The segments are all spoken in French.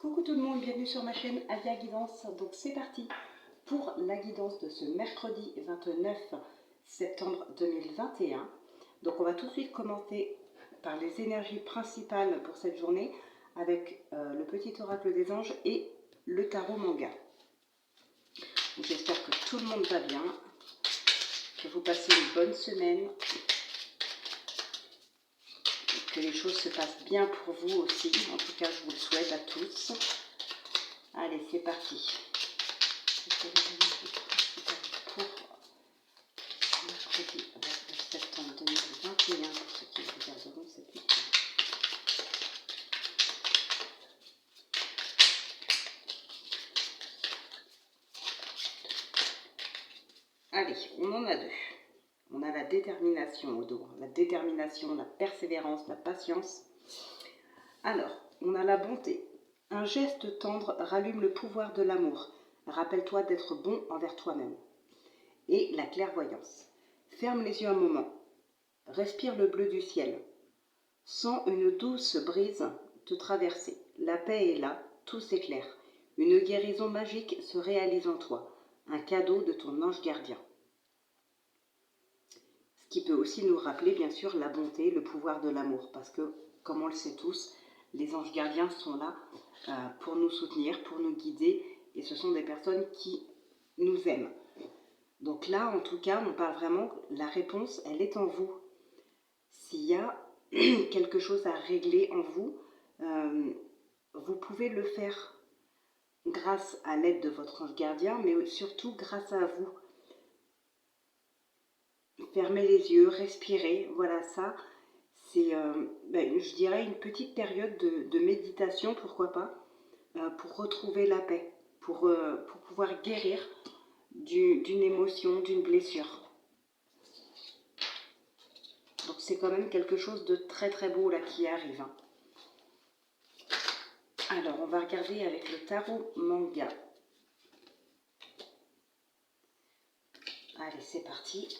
Coucou tout le monde, bienvenue sur ma chaîne Alia Guidance. Donc c'est parti pour la guidance de ce mercredi 29 septembre 2021. Donc on va tout de suite commencer par les énergies principales pour cette journée avec le petit oracle des anges et le tarot manga. J'espère que tout le monde va bien, que vous passez une bonne semaine, que les choses se passent bien pour vous aussi. En tout cas, je vous le souhaite à tous. Allez, c'est parti. Pour mercredi 29 septembre 2021, pour ceux qui regarderont cette vidéo. Allez, on en a deux. On a la détermination au dos. La détermination, la persévérance, la patience. Alors, on a la bonté. Un geste tendre rallume le pouvoir de l'amour. Rappelle-toi d'être bon envers toi-même. Et la clairvoyance. Ferme les yeux un moment. Respire le bleu du ciel. Sens une douce brise te traverser. La paix est là, tout s'éclaire. Une guérison magique se réalise en toi. Un cadeau de ton ange gardien. Ce qui peut aussi nous rappeler, bien sûr, la bonté, le pouvoir de l'amour. Parce que, comme on le sait tous, les anges gardiens sont là pour nous soutenir, pour nous guider. Et ce sont des personnes qui nous aiment. Donc là, en tout cas, on parle vraiment, la réponse, elle est en vous. S'il y a quelque chose à régler en vous, vous pouvez le faire grâce à l'aide de votre ange gardien, mais surtout grâce à vous. Fermez les yeux, respirez, voilà ça. C'est, je dirais, une petite période de méditation, pourquoi pas, pour retrouver la paix, pour pouvoir guérir d'une émotion, d'une blessure. Donc c'est quand même quelque chose de très très beau là qui arrive. Alors on va regarder avec le tarot manga. Allez, c'est parti.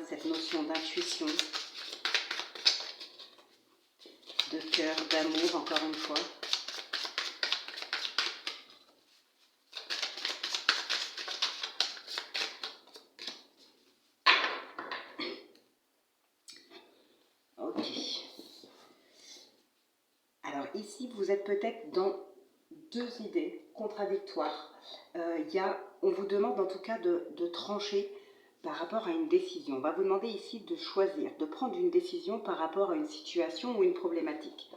Cette notion d'intuition, de cœur, d'amour, encore une fois. Ok. Alors ici, vous êtes peut-être dans deux idées contradictoires. On vous demande en tout cas de trancher par rapport à une décision. On va vous demander ici de choisir, de prendre une décision par rapport à une situation ou une problématique.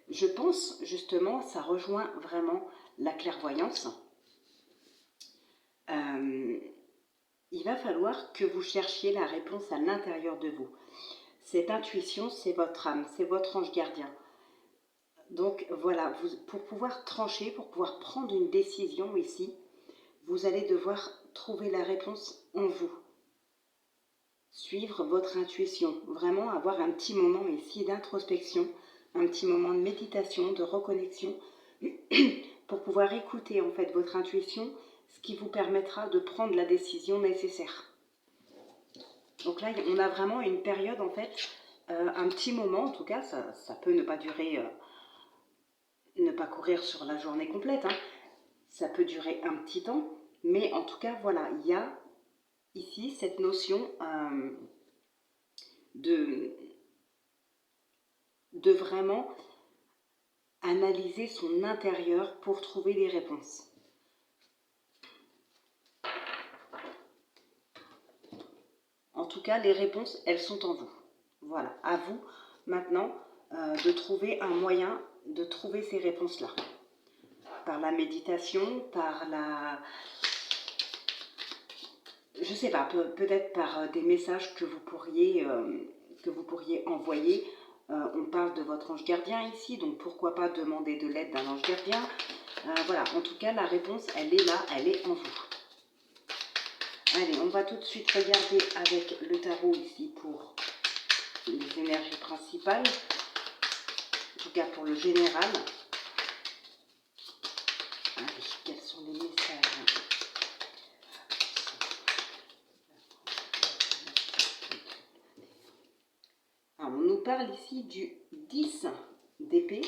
Je pense justement, ça rejoint vraiment la clairvoyance. Il va falloir que vous cherchiez la réponse à l'intérieur de vous. Cette intuition, c'est votre âme, c'est votre ange gardien. Donc voilà, pour pouvoir trancher, pour pouvoir prendre une décision ici, vous allez devoir trouver la réponse en vous. Suivre votre intuition, vraiment avoir un petit moment ici d'introspection, un petit moment de méditation, de reconnexion, pour pouvoir écouter en fait votre intuition, ce qui vous permettra de prendre la décision nécessaire. Donc là, on a vraiment une période en fait, un petit moment en tout cas, ça peut ne pas durer, ne pas courir sur la journée complète, hein. Ça peut durer un petit temps, mais en tout cas voilà, il y a ici cette notion de vraiment analyser son intérieur pour trouver les réponses. En tout cas, les réponses, elles sont en vous. Voilà, à vous maintenant de trouver un moyen de trouver ces réponses-là. Par la méditation, par la... Je sais pas, peut-être par des messages que vous pourriez envoyer. On parle de votre ange gardien ici, donc pourquoi pas demander de l'aide d'un ange gardien. Voilà, en tout cas, la réponse, elle est là, elle est en vous. Allez, on va tout de suite regarder avec le tarot ici pour les énergies principales. En tout cas, pour le général. Allez, quels sont les messages? Alors, on nous parle ici du 10 d'épée.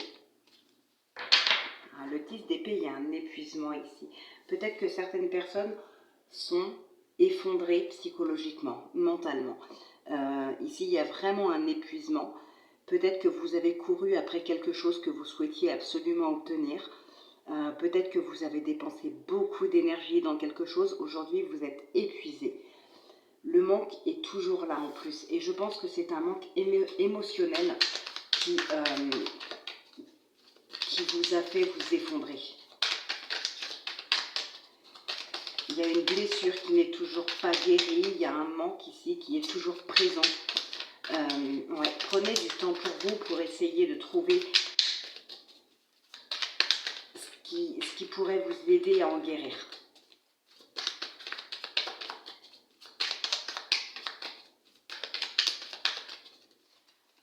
Le 10 d'épée, il y a un épuisement ici. Peut-être que certaines personnes sont effondrées psychologiquement, mentalement. Ici, il y a vraiment un épuisement. Peut-être que vous avez couru après quelque chose que vous souhaitiez absolument obtenir. Peut-être que vous avez dépensé beaucoup d'énergie dans quelque chose. Aujourd'hui, vous êtes épuisé. Le manque est toujours là en plus. Et je pense que c'est un manque émotionnel qui vous a fait vous effondrer. Il y a une blessure qui n'est toujours pas guérie. Il y a un manque ici qui est toujours présent. Ouais, prenez du temps pour vous pour essayer de trouver ce qui pourrait vous aider à en guérir.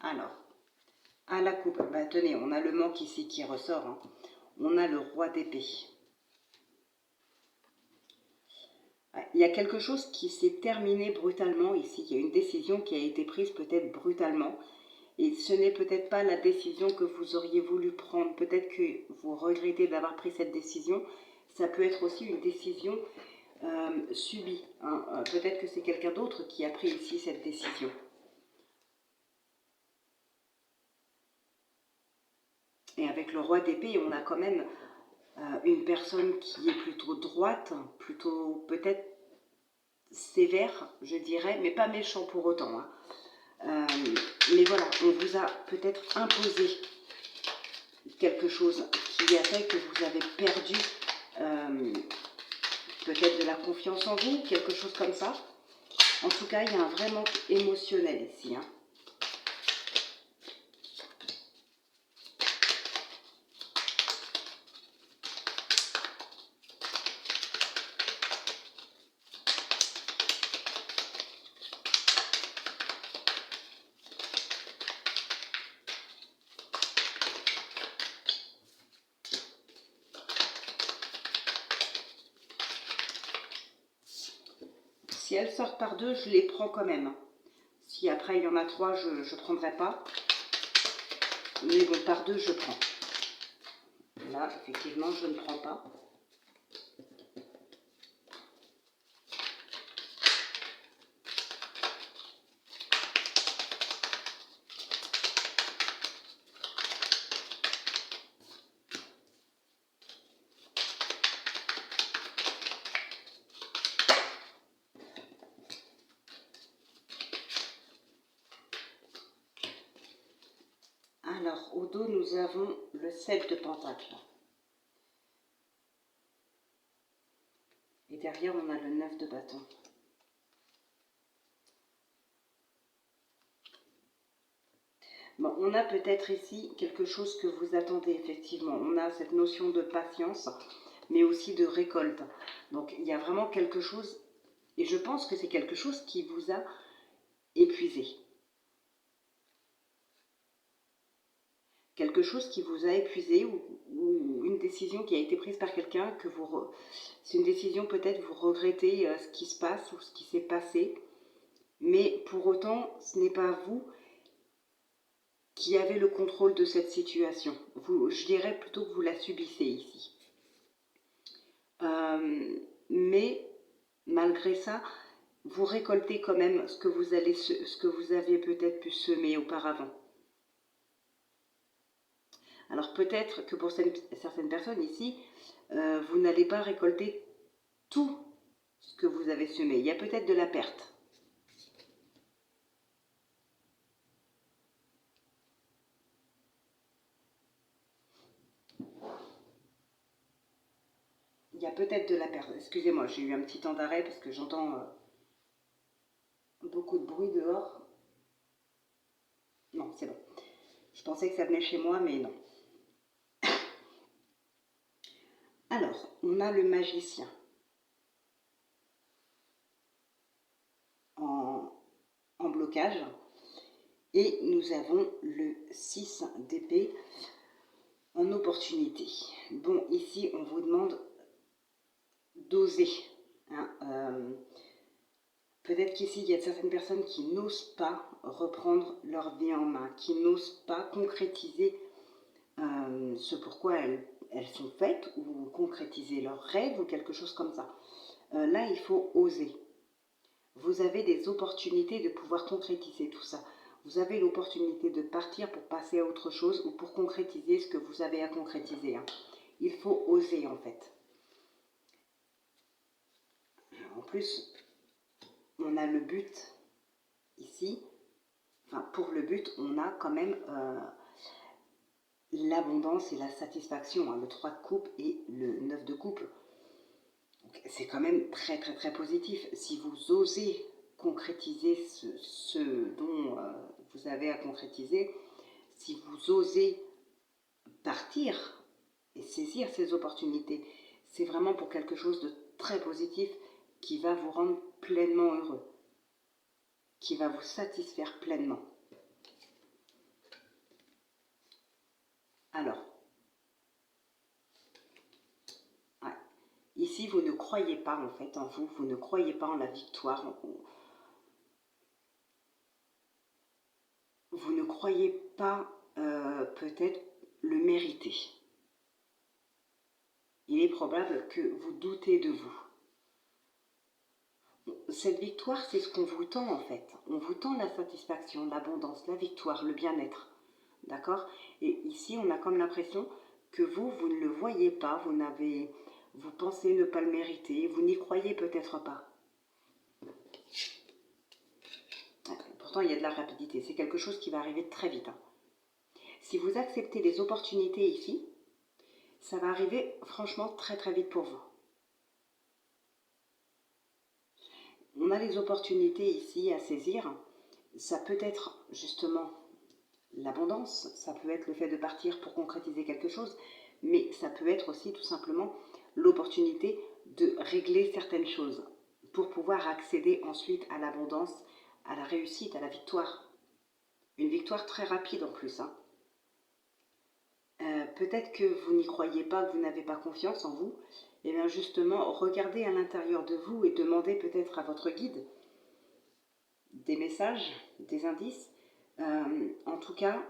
Alors, à la coupe, bah, tenez, on a le manque ici qui ressort. Hein. On a le roi d'épée. Il y a quelque chose qui s'est terminé brutalement ici. Il y a une décision qui a été prise peut-être brutalement. Et ce n'est peut-être pas la décision que vous auriez voulu prendre. Peut-être que vous regrettez d'avoir pris cette décision. Ça peut être aussi une décision subie. Hein. Peut-être que c'est quelqu'un d'autre qui a pris ici cette décision. Et avec le roi d'épée, on a quand même une personne qui est plutôt droite, plutôt peut-être sévère, je dirais, mais pas méchant pour autant. Hein. Mais voilà, on vous a peut-être imposé quelque chose qui a fait que vous avez perdu peut-être de la confiance en vous, quelque chose comme ça. En tout cas, il y a un vrai manque émotionnel ici. Hein. Si elles sortent par deux, je les prends quand même. Si après il y en a trois, je ne prendrai pas. Mais bon, par deux, je prends. Là, effectivement, je ne prends pas. Alors, au dos, nous avons le 7 de pentacle. Et derrière, on a le 9 de bâton. Bon, on a peut-être ici quelque chose que vous attendez, effectivement. On a cette notion de patience, mais aussi de récolte. Donc, il y a vraiment quelque chose, et je pense que c'est quelque chose qui vous a épuisé. Quelque chose qui vous a épuisé ou une décision qui a été prise par quelqu'un que c'est une décision peut-être vous regrettez ce qui se passe ou ce qui s'est passé, mais pour autant ce n'est pas vous qui avez le contrôle de cette situation. Je dirais plutôt que vous la subissez ici. Mais malgré ça, vous récoltez quand même ce que vous avez peut-être pu semer auparavant. Alors peut-être que pour certaines personnes ici, vous n'allez pas récolter tout ce que vous avez semé. Il y a peut-être de la perte. peut-être de la personne. Excusez-moi, j'ai eu un petit temps d'arrêt parce que j'entends beaucoup de bruit dehors. Non, c'est bon. Je pensais que ça venait chez moi, mais non. Alors, on a le magicien en blocage. Et nous avons le 6 d'épée en opportunité. Bon, ici, on vous demande d'oser. Hein, peut-être qu'ici, il y a certaines personnes qui n'osent pas reprendre leur vie en main, qui n'osent pas concrétiser ce pourquoi elles sont faites, ou concrétiser leurs rêves, ou quelque chose comme ça. Là, il faut oser. Vous avez des opportunités de pouvoir concrétiser tout ça. Vous avez l'opportunité de partir pour passer à autre chose ou pour concrétiser ce que vous avez à concrétiser. Hein. Il faut oser en fait. En plus, on a le but ici. Enfin, pour le but, on a quand même l'abondance et la satisfaction. Hein, le 3 de coupe et le 9 de coupe. C'est quand même très très très positif. Si vous osez concrétiser ce dont vous avez à concrétiser, si vous osez partir et saisir ces opportunités, c'est vraiment pour quelque chose de très positif qui va vous rendre pleinement heureux, qui va vous satisfaire pleinement. Alors, ouais. Ici, vous ne croyez pas en fait en vous, vous ne croyez pas en la victoire, vous ne croyez pas peut-être le mériter. Il est probable que vous doutez de vous. Cette victoire, c'est ce qu'on vous tend en fait. On vous tend la satisfaction, l'abondance, la victoire, le bien-être. D'accord? Et ici, on a comme l'impression que vous ne le voyez pas, vous pensez ne pas le mériter, vous n'y croyez peut-être pas. Pourtant, il y a de la rapidité. C'est quelque chose qui va arriver très vite. Hein. Si vous acceptez les opportunités ici, ça va arriver franchement très très vite pour vous. On a les opportunités ici à saisir. Ça peut être justement l'abondance, ça peut être le fait de partir pour concrétiser quelque chose, mais ça peut être aussi tout simplement l'opportunité de régler certaines choses pour pouvoir accéder ensuite à l'abondance, à la réussite, à la victoire. Une victoire très rapide en plus. Hein. Peut-être que vous n'y croyez pas, que vous n'avez pas confiance en vous. Et bien justement, regardez à l'intérieur de vous et demandez peut-être à votre guide des messages, des indices. En tout cas,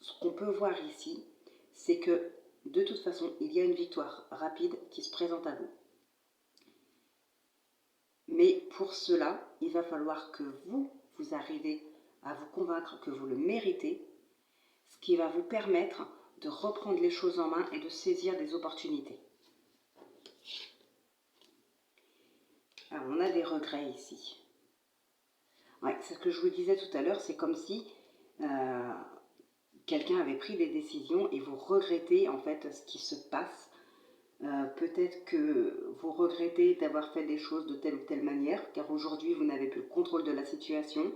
ce qu'on peut voir ici, c'est que de toute façon, il y a une victoire rapide qui se présente à vous. Mais pour cela, il va falloir que vous arrivez à vous convaincre que vous le méritez, ce qui va vous permettre de reprendre les choses en main et de saisir des opportunités. Alors, on a des regrets ici. Ouais, c'est ce que je vous disais tout à l'heure, c'est comme si quelqu'un avait pris des décisions et vous regrettez en fait ce qui se passe. Peut-être que vous regrettez d'avoir fait des choses de telle ou telle manière, car aujourd'hui vous n'avez plus le contrôle de la situation.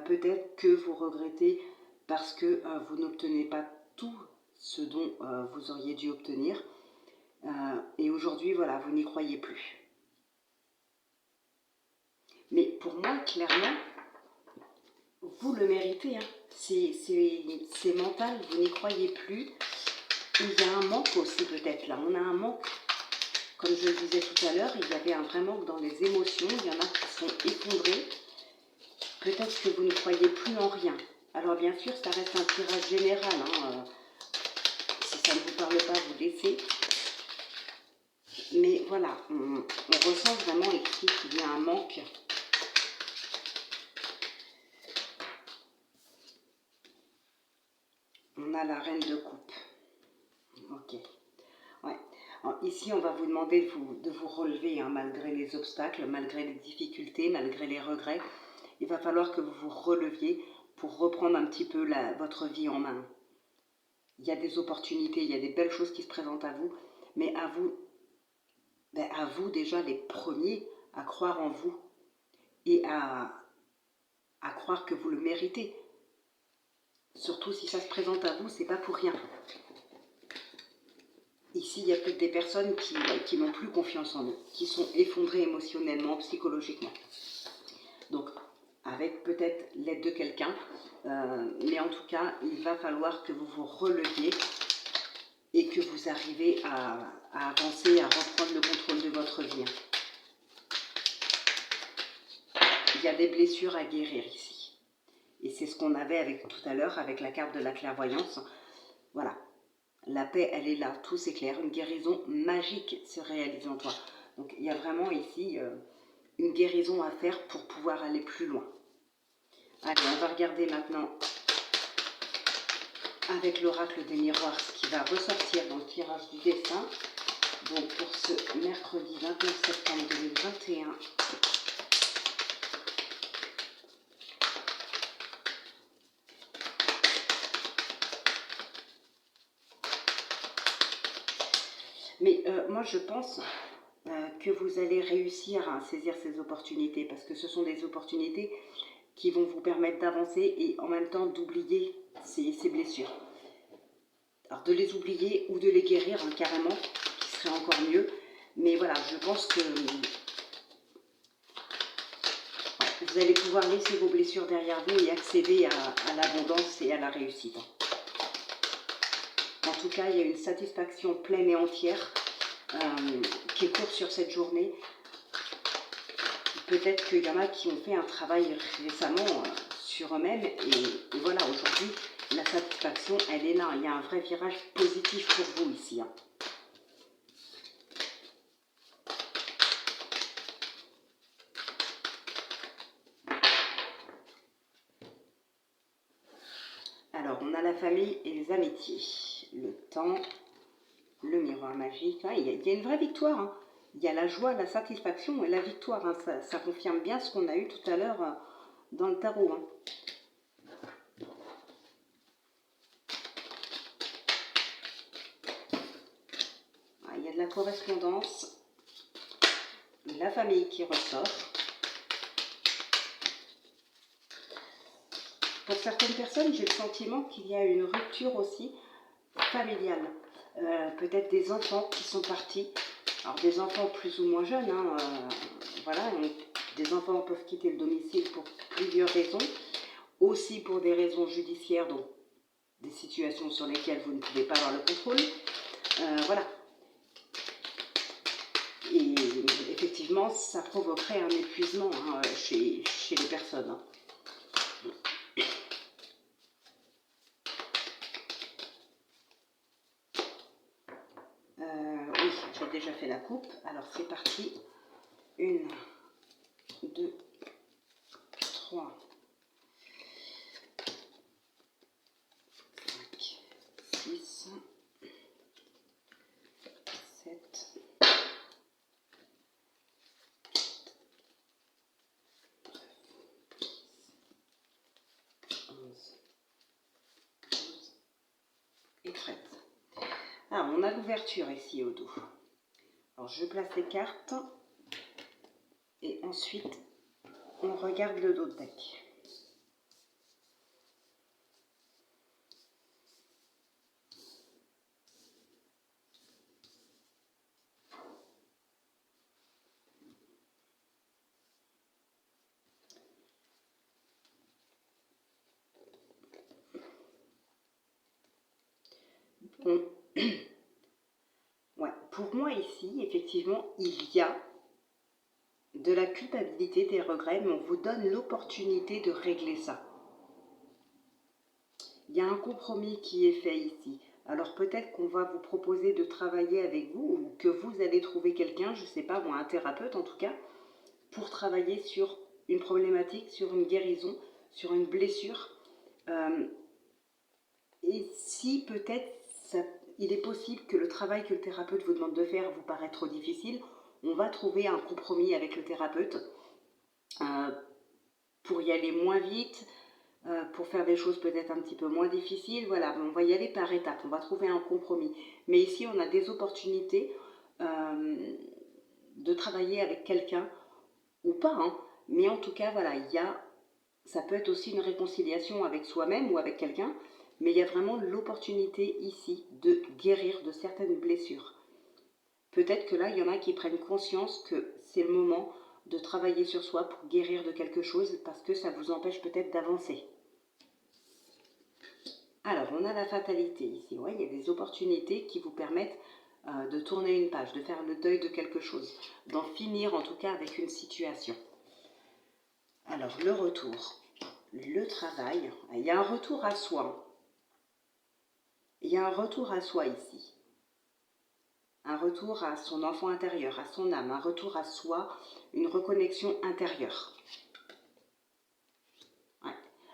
Peut-être que vous regrettez parce que vous n'obtenez pas tout ce dont vous auriez dû obtenir. Et aujourd'hui, voilà, vous n'y croyez plus. Mais pour moi, clairement, vous le méritez. Hein. C'est mental, vous n'y croyez plus. Il y a un manque aussi peut-être là. On a un manque. Comme je le disais tout à l'heure, il y avait un vrai manque dans les émotions. Il y en a qui sont effondrés. Peut-être que vous ne croyez plus en rien. Alors bien sûr, ça reste un tirage général. Hein. Si ça ne vous parle pas, vous laissez. Mais voilà, on ressent vraiment ici qu'il y a un manque. On a la reine de coupe. Ok. Ouais. Alors, ici, on va vous demander de vous relever, hein, malgré les obstacles, malgré les difficultés, malgré les regrets. Il va falloir que vous vous releviez pour reprendre un petit peu votre vie en main. Il y a des opportunités, il y a des belles choses qui se présentent à vous. mais à vous déjà les premiers à croire en vous et à croire que vous le méritez. Surtout si ça se présente à vous, c'est pas pour rien. Ici, il y a peut-être des personnes qui n'ont plus confiance en eux, qui sont effondrées émotionnellement, psychologiquement. Donc, avec peut-être l'aide de quelqu'un, mais en tout cas, il va falloir que vous vous releviez et que vous arrivez à avancer, à reprendre le contrôle de votre vie. Il y a des blessures à guérir ici. Et c'est ce qu'on avait tout à l'heure avec la carte de la clairvoyance. Voilà. La paix, elle est là, tout s'éclaire, une guérison magique se réalise en toi. Donc il y a vraiment ici une guérison à faire pour pouvoir aller plus loin. Allez, on va regarder maintenant avec l'oracle des miroirs ce qui va ressortir dans le tirage du destin. Donc pour ce mercredi 29 septembre 2021. Mais moi je pense que vous allez réussir à saisir ces opportunités parce que ce sont des opportunités qui vont vous permettre d'avancer et en même temps d'oublier ces blessures. Alors de les oublier ou de les guérir carrément, qui serait encore mieux. Mais voilà, je pense que vous allez pouvoir laisser vos blessures derrière vous et accéder à l'abondance et à la réussite. En tout cas, il y a une satisfaction pleine et entière qui court sur cette journée. Peut-être qu'il y en a qui ont fait un travail récemment sur eux-mêmes et voilà, aujourd'hui, la satisfaction, elle est là. Il y a un vrai virage positif pour vous ici. Alors, on a la famille et les amitiés. Le temps, le miroir magique. Ah, il y a une vraie victoire. Hein. Il y a la joie, la satisfaction et la victoire. Hein. Ça confirme bien ce qu'on a eu tout à l'heure dans le tarot. Hein. Ah, il y a de la correspondance. La famille qui ressort. Pour certaines personnes, j'ai le sentiment qu'il y a une rupture aussi familiale. Peut-être des enfants qui sont partis. Alors des enfants plus ou moins jeunes, hein, voilà, des enfants peuvent quitter le domicile pour plusieurs raisons, aussi pour des raisons judiciaires, donc des situations sur lesquelles vous ne pouvez pas avoir le contrôle, voilà. Et effectivement, ça provoquerait un épuisement hein, chez les personnes. Hein. Oui, j'ai déjà fait la coupe, alors c'est parti. 1, 2, 3, 5, 6, 7, 11, 12 et 13. Ah, on a l'ouverture ici au dos. Alors je place les cartes et ensuite on regarde le dos de deck. Bon. Ouais, pour moi ici, effectivement, il y a de la culpabilité, des regrets, mais on vous donne l'opportunité de régler ça. Il y a un compromis qui est fait ici. Alors peut-être qu'on va vous proposer de travailler avec vous, ou que vous allez trouver quelqu'un, je ne sais pas, moi, un thérapeute en tout cas, pour travailler sur une problématique, sur une guérison, sur une blessure. Et si peut-être il est possible que le travail que le thérapeute vous demande de faire vous paraît trop difficile, on va trouver un compromis avec le thérapeute pour y aller moins vite, pour faire des choses peut-être un petit peu moins difficiles. Voilà, on va y aller par étapes, on va trouver un compromis. Mais ici, on a des opportunités de travailler avec quelqu'un, ou pas, hein. Mais en tout cas, voilà, ça peut être aussi une réconciliation avec soi-même ou avec quelqu'un, mais il y a vraiment l'opportunité ici de guérir de certaines blessures. Peut-être que là, il y en a qui prennent conscience que c'est le moment de travailler sur soi pour guérir de quelque chose, parce que ça vous empêche peut-être d'avancer. Alors, on a la fatalité ici. Ouais, il y a des opportunités qui vous permettent de tourner une page, de faire le deuil de quelque chose, d'en finir en tout cas avec une situation. Alors, le retour, le travail, il y a un retour à soi. Il y a un retour à soi ici. Un retour à son enfant intérieur, à son âme, un retour à soi, une reconnexion intérieure. Ouais.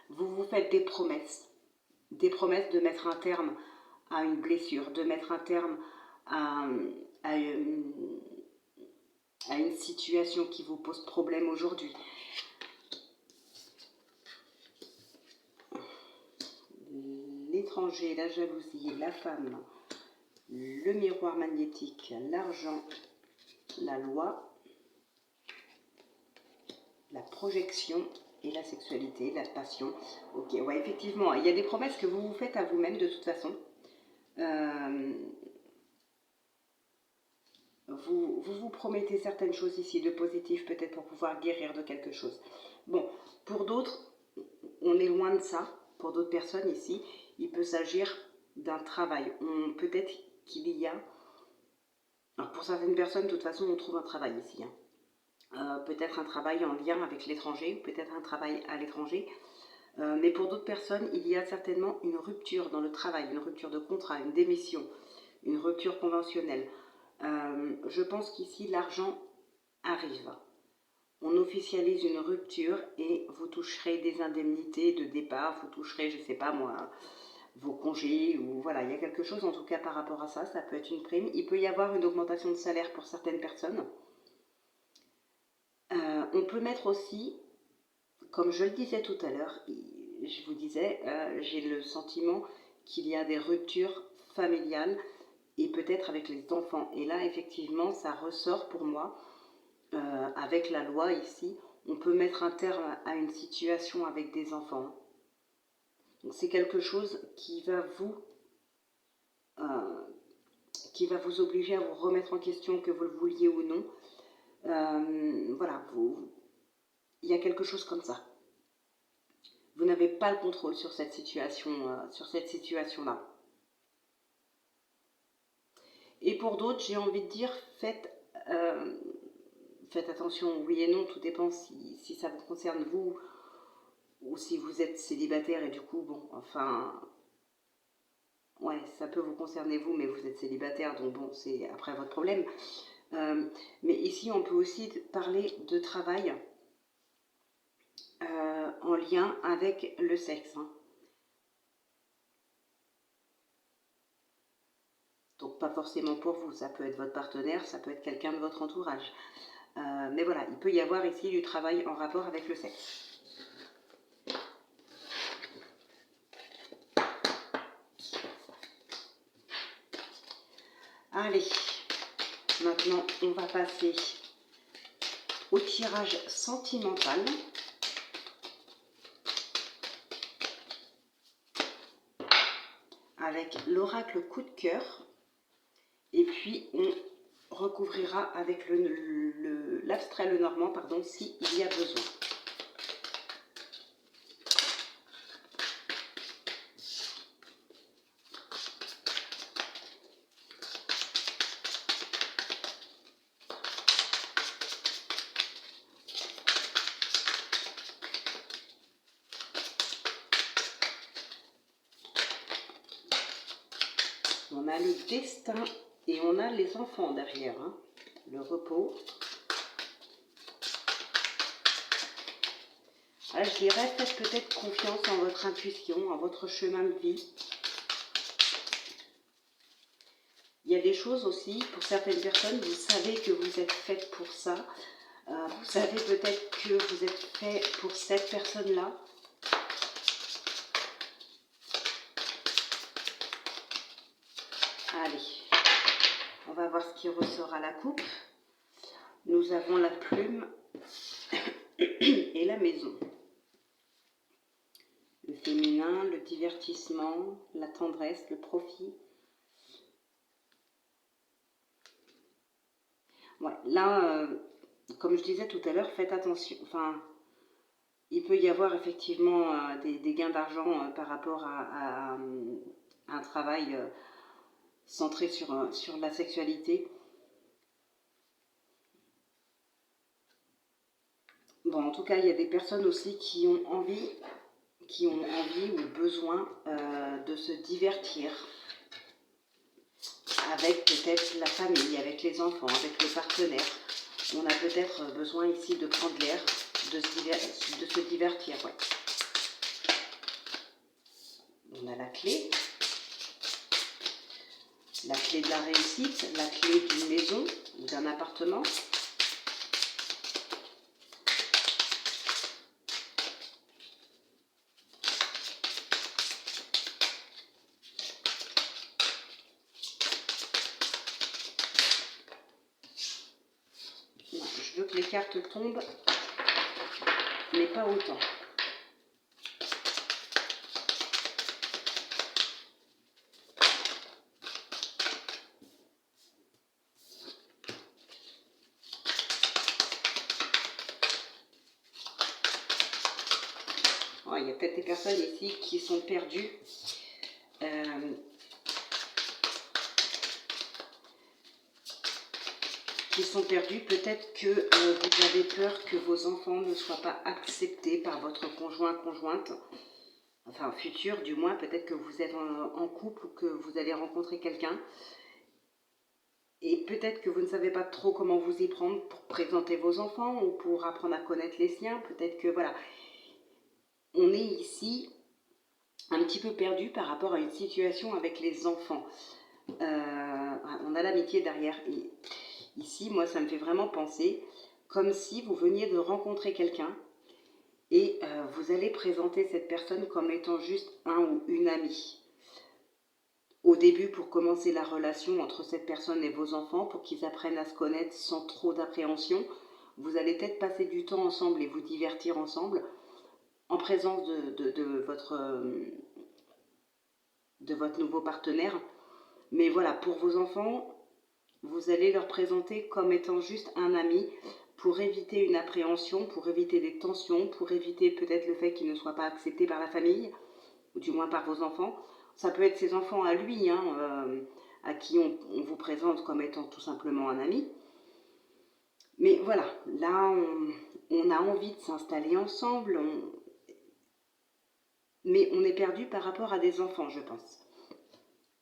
Vous vous faites des promesses de mettre un terme à une blessure, de mettre un terme à une situation qui vous pose problème aujourd'hui. L'étranger, la jalousie, la femme, le miroir magnétique, l'argent, la loi, la projection et la sexualité, la passion. Ok, ouais, effectivement, il y a des promesses que vous vous faites à vous-même de toute façon. Vous promettez certaines choses ici de positif, peut-être pour pouvoir guérir de quelque chose. Bon, pour d'autres, on est loin de ça. Pour d'autres personnes ici, il peut s'agir d'un travail. Peut-être qu'il y a... Alors pour certaines personnes, de toute façon, on trouve un travail ici. Hein. Peut-être un travail en lien avec l'étranger, peut-être un travail à l'étranger. Mais pour d'autres personnes, il y a certainement une rupture dans le travail, une rupture de contrat, une démission, une rupture conventionnelle. Je pense qu'ici, l'argent arrive. On officialise une rupture et vous toucherez des indemnités de départ, vous toucherez, je ne sais pas moi, vos congés, ou voilà, il y a quelque chose en tout cas par rapport à ça, ça peut être une prime. Il peut y avoir une augmentation de salaire pour certaines personnes. On peut mettre aussi, comme je le disais tout à l'heure, je vous disais, j'ai le sentiment qu'il y a des ruptures familiales et peut-être avec les enfants. Et là, effectivement, ça ressort pour moi, avec la loi ici, on peut mettre un terme à une situation avec des enfants. C'est quelque chose qui va vous obliger à vous remettre en question, que vous le vouliez ou non. Voilà, il y a quelque chose comme ça. Vous n'avez pas le contrôle sur cette situation-là. Et pour d'autres, j'ai envie de dire, faites attention, oui et non, tout dépend si ça vous concerne vous, ou si vous êtes célibataire et du coup, bon, enfin, ouais, ça peut vous concerner vous, mais vous êtes célibataire, donc bon, c'est après votre problème. Mais ici, on peut aussi parler de travail en lien avec le sexe. Hein. Donc pas forcément pour vous, ça peut être votre partenaire, ça peut être quelqu'un de votre entourage. Mais voilà, il peut y avoir ici du travail en rapport avec le sexe. Allez, maintenant on va passer au tirage sentimental. Avec l'oracle coup de cœur. Et puis on recouvrira avec l'abstrait le normand, pardon, s'il y a besoin. On a le destin et on a les enfants derrière, hein. Le repos. Là, je dirais, faites peut-être confiance en votre intuition, en votre chemin de vie. Il y a des choses aussi, pour certaines personnes, vous savez que vous êtes faite pour ça. Vous savez peut-être que vous êtes fait pour cette personne-là. Allez, on va voir ce qui ressort à la coupe. Nous avons la plume et la maison. Le féminin, le divertissement, la tendresse, le profit. Ouais, là, comme je disais tout à l'heure, faites attention. Enfin, il peut y avoir effectivement des gains d'argent par rapport à un travail centré sur la sexualité. Bon, en tout cas, il y a des personnes aussi qui ont envie ou besoin de se divertir avec peut-être la famille, avec les enfants, avec le partenaire. On a peut-être besoin ici de prendre l'air, de se divertir. Ouais. On a la clé de la réussite, la clé d'une maison ou d'un appartement. Je veux que les cartes tombent, mais pas autant. Oh, il y a peut-être des personnes ici qui sont perdues. Peut-être que vous avez peur que vos enfants ne soient pas acceptés par votre conjointe, enfin futur du moins, peut-être que vous êtes en couple ou que vous allez rencontrer quelqu'un, et peut-être que vous ne savez pas trop comment vous y prendre pour présenter vos enfants ou pour apprendre à connaître les siens, peut-être que voilà, on est ici un petit peu perdu par rapport à une situation avec les enfants. On a l'amitié derrière. Et ici, moi, ça me fait vraiment penser comme si vous veniez de rencontrer quelqu'un et vous allez présenter cette personne comme étant juste un ou une amie. Au début, pour commencer la relation entre cette personne et vos enfants, pour qu'ils apprennent à se connaître sans trop d'appréhension, vous allez peut-être passer du temps ensemble et vous divertir ensemble en présence de votre nouveau partenaire. Mais voilà, pour vos enfants, vous allez leur présenter comme étant juste un ami pour éviter une appréhension, pour éviter des tensions, pour éviter peut-être le fait qu'ils ne soient pas acceptés par la famille, ou du moins par vos enfants. Ça peut être ses enfants à lui, à qui on vous présente comme étant tout simplement un ami. Mais voilà, là, on a envie de s'installer ensemble, mais on est perdu par rapport à des enfants, je pense.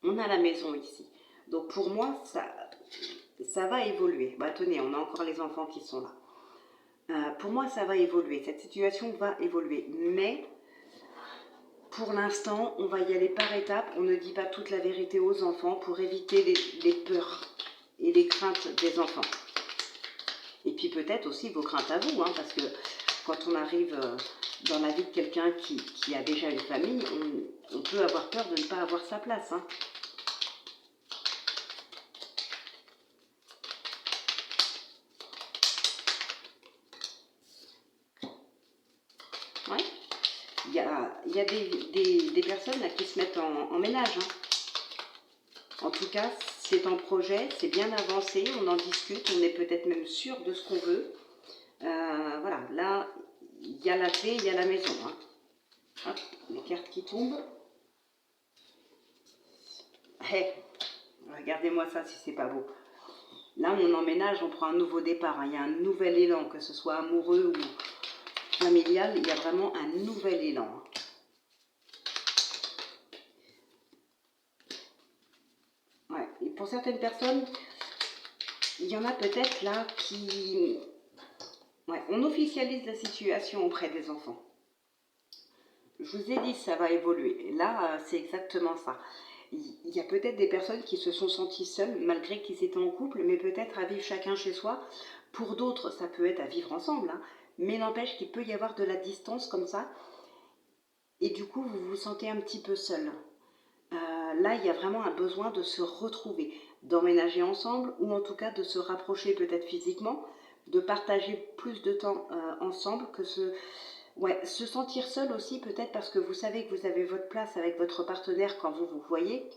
On a la maison ici. Donc pour moi, ça va évoluer. Bah tenez, on a encore les enfants qui sont là. Pour moi, ça va évoluer. Cette situation va évoluer. Mais pour l'instant, on va y aller par étapes. On ne dit pas toute la vérité aux enfants pour éviter les peurs et les craintes des enfants. Et puis peut-être aussi vos craintes à vous, parce que quand on arrive dans la vie de quelqu'un qui a déjà une famille, on peut avoir peur de ne pas avoir sa place. Ouais. Il y a des personnes là, qui se mettent en ménage. En tout cas, c'est en projet, c'est bien avancé, on en discute, on est peut-être même sûr de ce qu'on veut. Voilà, là, il y a la clé, il y a la maison. Hop, les cartes qui tombent. Hey, regardez-moi ça si c'est pas beau. Là, on emménage, on prend un nouveau départ. Il y a un nouvel élan, que ce soit amoureux ou familial, il y a vraiment un nouvel élan. Ouais. Et pour certaines personnes, il y en a peut-être là qui... Ouais, on officialise la situation auprès des enfants. Je vous ai dit, ça va évoluer. Là, c'est exactement ça. Il y a peut-être des personnes qui se sont senties seules, malgré qu'ils étaient en couple, mais peut-être à vivre chacun chez soi. Pour d'autres, ça peut être à vivre ensemble, mais n'empêche qu'il peut y avoir de la distance comme ça. Et du coup, vous vous sentez un petit peu seul. là, il y a vraiment un besoin de se retrouver, d'emménager ensemble ou en tout cas de se rapprocher peut-être physiquement, de partager plus de temps ensemble, se sentir seul aussi peut-être parce que vous savez que vous avez votre place avec votre partenaire quand vous vous voyez,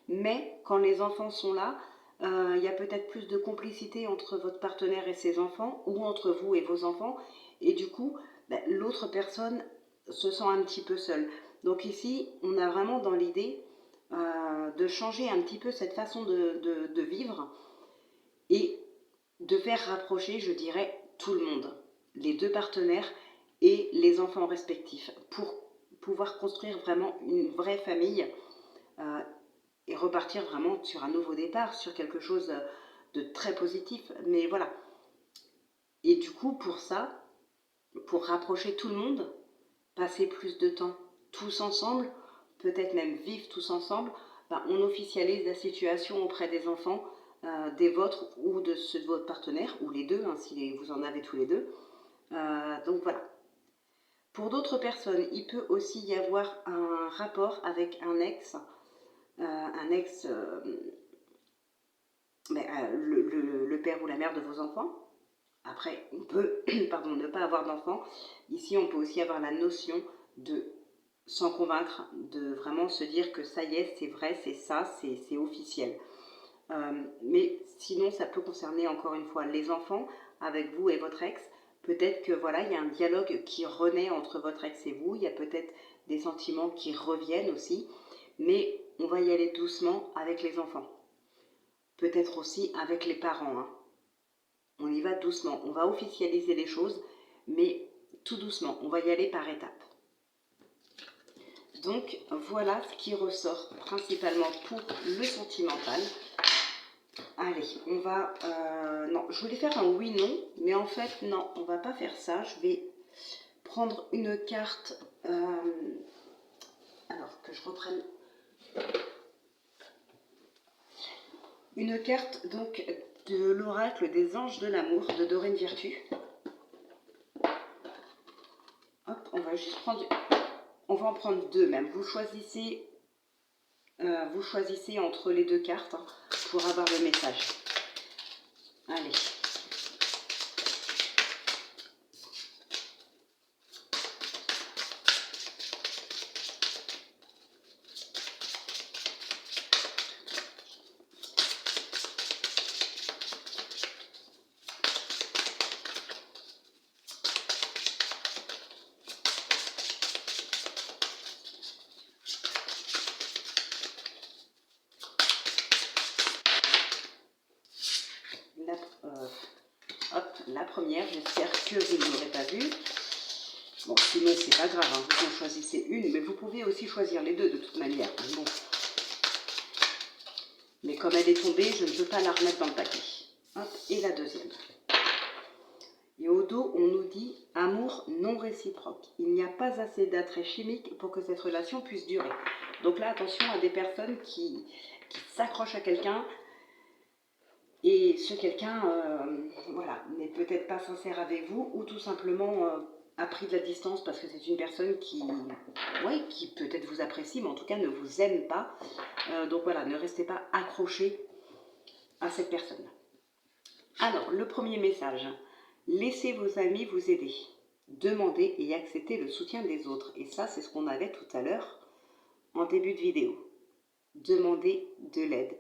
mais quand les enfants sont là, il y a peut-être plus de complicité entre votre partenaire et ses enfants ou entre vous et vos enfants et du coup, l'autre personne se sent un petit peu seule. Donc ici, on a vraiment dans l'idée de changer un petit peu cette façon de vivre et de faire rapprocher, je dirais, tout le monde, les deux partenaires et les enfants respectifs, pour pouvoir construire vraiment une vraie famille euh, et repartir vraiment sur un nouveau départ, sur quelque chose de très positif. Mais voilà. Et du coup, pour ça, pour rapprocher tout le monde, passer plus de temps tous ensemble, peut-être même vivre tous ensemble, on officialise la situation auprès des enfants, des vôtres ou de ceux de votre partenaire, ou les deux, hein, si vous en avez tous les deux. Donc voilà. Pour d'autres personnes, il peut aussi y avoir un rapport avec un ex, le père ou la mère de vos enfants. Après, on peut ne pas avoir d'enfants. Ici, on peut aussi avoir la notion de s'en convaincre, de vraiment se dire que ça y est, c'est vrai, c'est ça, c'est officiel. Mais sinon, ça peut concerner encore une fois les enfants avec vous et votre ex. Peut-être que voilà, il y a un dialogue qui renaît entre votre ex et vous. Il y a peut-être des sentiments qui reviennent aussi. Mais on va y aller doucement avec les enfants. Peut-être aussi avec les parents. Hein. On y va doucement. On va officialiser les choses, mais tout doucement. On va y aller par étapes. Donc voilà ce qui ressort principalement pour le sentimental. Allez, on va... non, je voulais faire un oui-non, mais en fait, non, on va pas faire ça. Je vais prendre une carte... alors, que je reprenne... Une carte, donc, de l'oracle des anges de l'amour de Doreen Virtue. Hop, on va juste prendre... On va en prendre deux même. Vous choisissez entre les deux cartes hein, pour avoir le message. Allez. La première, j'espère que vous ne l'aurez pas vue. Bon, sinon c'est pas grave, hein, vous en choisissez une, mais vous pouvez aussi choisir les deux de toute manière. Bon. Mais comme elle est tombée, je ne peux pas la remettre dans le paquet. Hop, et la deuxième. Et au dos, on nous dit amour non réciproque. Il n'y a pas assez d'attrait chimique pour que cette relation puisse durer. Donc là, attention à des personnes qui s'accrochent à quelqu'un. Et ce quelqu'un, voilà, n'est peut-être pas sincère avec vous ou tout simplement a pris de la distance parce que c'est une personne qui peut-être vous apprécie, mais en tout cas ne vous aime pas. Donc voilà, ne restez pas accrochés à cette personne. Alors, le premier message, laissez vos amis vous aider. Demandez et acceptez le soutien des autres. Et ça, c'est ce qu'on avait tout à l'heure en début de vidéo. Demandez de l'aide.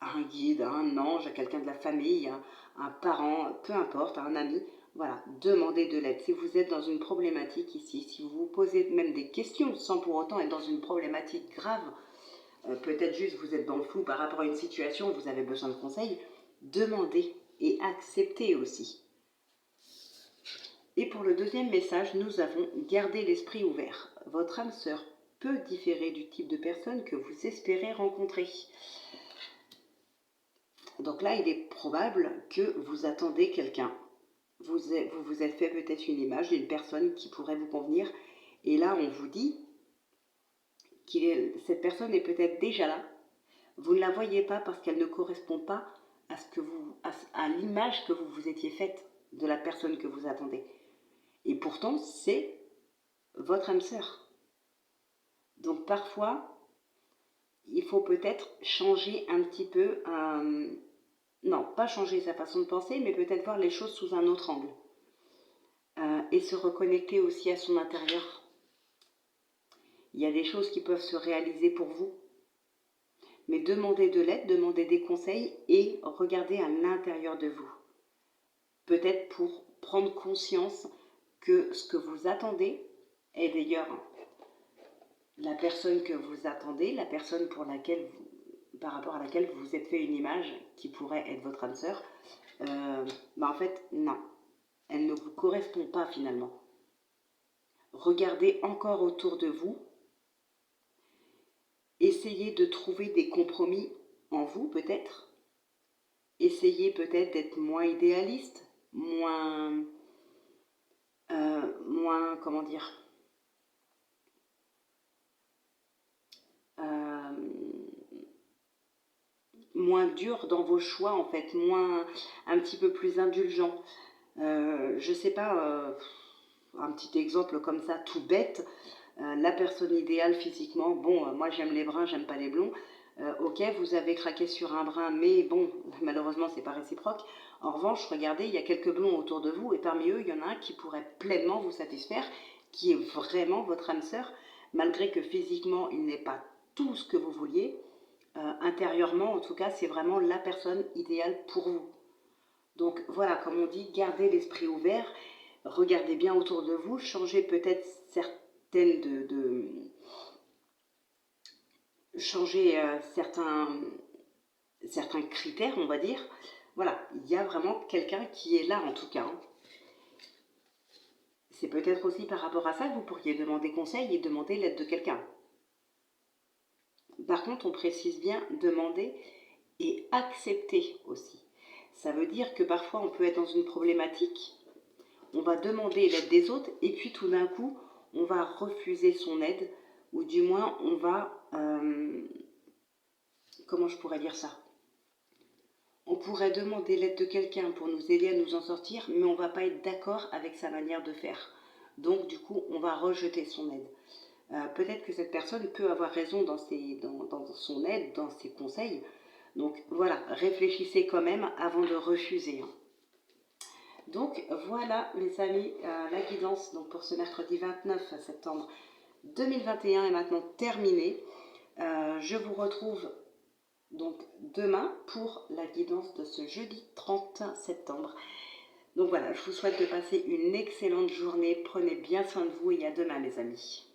À un guide, à un ange, à quelqu'un de la famille, à un parent, peu importe, à un ami. Voilà, demandez de l'aide. Si vous êtes dans une problématique ici, si vous vous posez même des questions sans pour autant être dans une problématique grave, peut-être juste vous êtes dans le flou par rapport à une situation, vous avez besoin de conseils, demandez et acceptez aussi. Et pour le deuxième message, nous avons gardé l'esprit ouvert. Votre âme sœur peut différer du type de personne que vous espérez rencontrer. Donc là, il est probable que vous attendez quelqu'un. Vous vous êtes fait peut-être une image d'une personne qui pourrait vous convenir. Et là, on vous dit que cette personne est peut-être déjà là. Vous ne la voyez pas parce qu'elle ne correspond pas à l'image que vous vous étiez faite de la personne que vous attendez. Et pourtant, c'est votre âme sœur. Donc parfois, il faut peut-être changer un petit peu, non, pas changer sa façon de penser, mais peut-être voir les choses sous un autre angle. Et se reconnecter aussi à son intérieur. Il y a des choses qui peuvent se réaliser pour vous, mais demandez de l'aide, demandez des conseils et regardez à l'intérieur de vous. Peut-être pour prendre conscience que ce que vous attendez, et d'ailleurs la personne que vous attendez, la personne par rapport à laquelle vous vous êtes fait une image qui pourrait être votre âme sœur, en fait non, elle ne vous correspond pas finalement. Regardez encore autour de vous, essayez de trouver des compromis en vous peut-être, essayez peut-être d'être moins idéaliste, moins, comment dire, moins dur dans vos choix en fait, un petit peu plus indulgent. Je sais pas, un petit exemple comme ça, tout bête, la personne idéale physiquement, bon, moi j'aime les bruns, j'aime pas les blonds, ok, vous avez craqué sur un brun, mais bon, malheureusement c'est pas réciproque. En revanche, regardez, il y a quelques blonds autour de vous, et parmi eux, il y en a un qui pourrait pleinement vous satisfaire, qui est vraiment votre âme sœur, malgré que physiquement il n'est pas tout ce que vous vouliez, intérieurement en tout cas, c'est vraiment la personne idéale pour vous. Donc voilà, comme on dit, gardez l'esprit ouvert, regardez bien autour de vous, changez peut-être changer certains critères, on va dire. Voilà, il y a vraiment quelqu'un qui est là en tout cas. Hein. C'est peut-être aussi par rapport à ça que vous pourriez demander conseil et demander l'aide de quelqu'un. Par contre, on précise bien demander et accepter aussi. Ça veut dire que parfois on peut être dans une problématique, on va demander l'aide des autres et puis tout d'un coup on va refuser son aide ou du moins on va, comment je pourrais dire ça, on pourrait demander l'aide de quelqu'un pour nous aider à nous en sortir, mais on ne va pas être d'accord avec sa manière de faire. Donc du coup on va rejeter son aide. Peut-être que cette personne peut avoir raison dans son aide, dans ses conseils. Donc voilà, réfléchissez quand même avant de refuser. Hein. Donc voilà mes amis, la guidance donc, pour ce mercredi 29 septembre 2021 est maintenant terminée. Je vous retrouve donc demain pour la guidance de ce jeudi 30 septembre. Donc voilà, je vous souhaite de passer une excellente journée. Prenez bien soin de vous et à demain les amis.